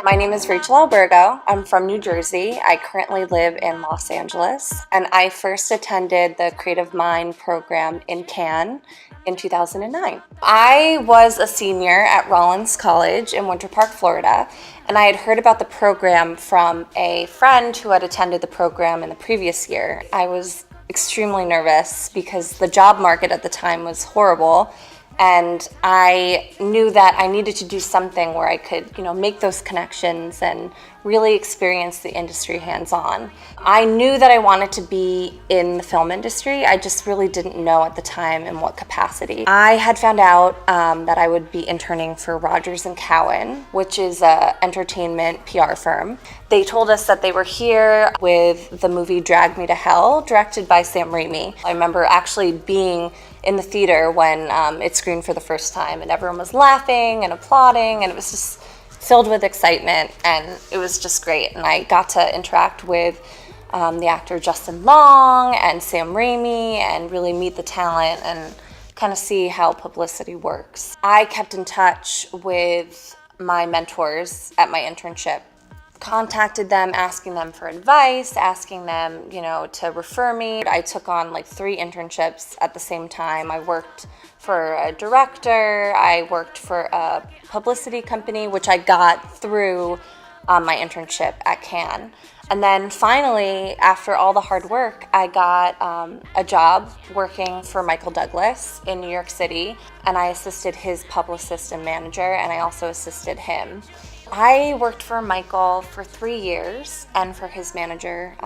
My name is Rachel Albergo. I'm from New Jersey. I currently live in Los Angeles, and I first attended the Creative Mind program in Cannes in 2009. I was a senior at Rollins College in Winter Park, Florida, and I had heard about the program from a friend who had attended the program in the previous year. I was extremely nervous because the job market at the time was horrible. And I knew that I needed to do something where I could, make those connections and really experience the industry hands-on. I knew that I wanted to be in the film industry. I just really didn't know at the time in what capacity. I had found out that I would be interning for Rogers & Cowan, which is an entertainment PR firm. They told us that they were here with the movie Drag Me to Hell, directed by Sam Raimi. I remember actually being in the theater when it screened for the first time, and everyone was laughing and applauding, and it was just filled with excitement, and it was just great. And I got to interact with the actor Justin Long and Sam Raimi and really meet the talent and kind of see how publicity works. I kept in touch with my mentors at my internship, contacted them, asking them for advice, asking them, to refer me. I took on 3 internships at the same time. I worked for a director, I worked for a publicity company, which I got through my internship at Cannes. And then finally, after all the hard work, I got a job working for Michael Douglas in New York City, and I assisted his publicist and manager, and I also assisted him. I worked for Michael for 3 years and for his manager,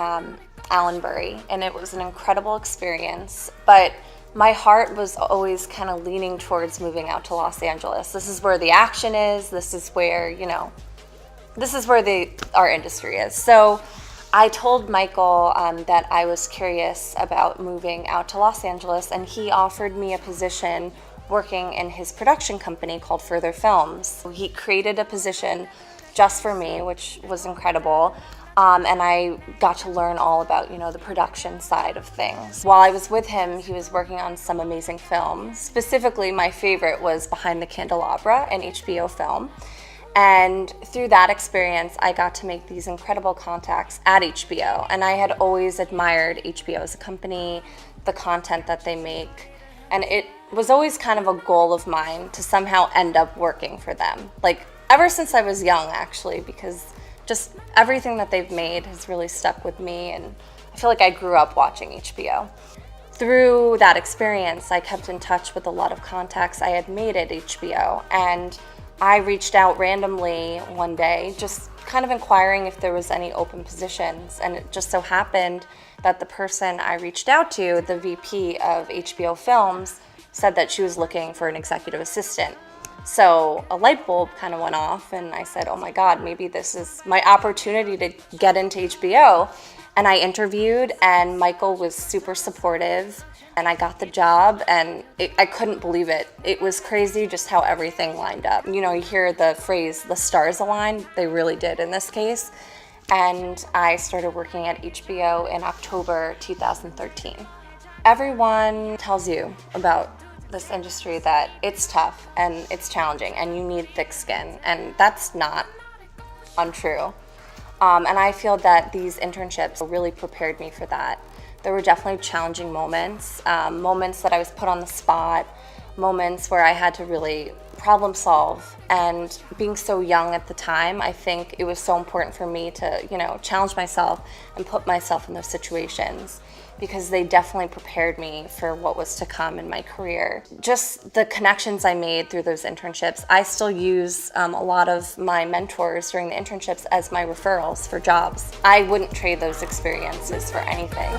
Alumni, and it was an incredible experience. But my heart was always kind of leaning towards moving out to Los Angeles. This is where the action is. This is where, this is where our industry is. So I told Michael that I was curious about moving out to Los Angeles, and he offered me a position working in his production company called Further Films. He created a position just for me, which was incredible. And I got to learn all about, the production side of things. While I was with him, he was working on some amazing films. Specifically, my favorite was Behind the Candelabra, an HBO film. And through that experience, I got to make these incredible contacts at HBO. And I had always admired HBO as a company, the content that they make. And it was always kind of a goal of mine to somehow end up working for them. Ever since I was young, actually, because just everything that they've made has really stuck with me, and I feel like I grew up watching HBO. Through that experience, I kept in touch with a lot of contacts I had made at HBO, and I reached out randomly one day, just kind of inquiring if there was any open positions, and it just so happened that the person I reached out to, the VP of HBO Films, said that she was looking for an executive assistant. So a light bulb kind of went off, and I said, oh my God, maybe this is my opportunity to get into HBO. And I interviewed, and Michael was super supportive, and I got the job, and I couldn't believe it. It was crazy just how everything lined up. You hear the phrase, the stars aligned. They really did in this case. And I started working at HBO in October 2013. Everyone tells you about this industry that it's tough and it's challenging and you need thick skin, and that's not untrue. And I feel that these internships really prepared me for that. There were definitely challenging moments, moments that I was put on the spot, moments where I had to really problem solve. And being so young at the time, I think it was so important for me to, challenge myself and put myself in those situations, because they definitely prepared me for what was to come in my career. Just the connections I made through those internships, I still use a lot of my mentors during the internships as my referrals for jobs. I wouldn't trade those experiences for anything.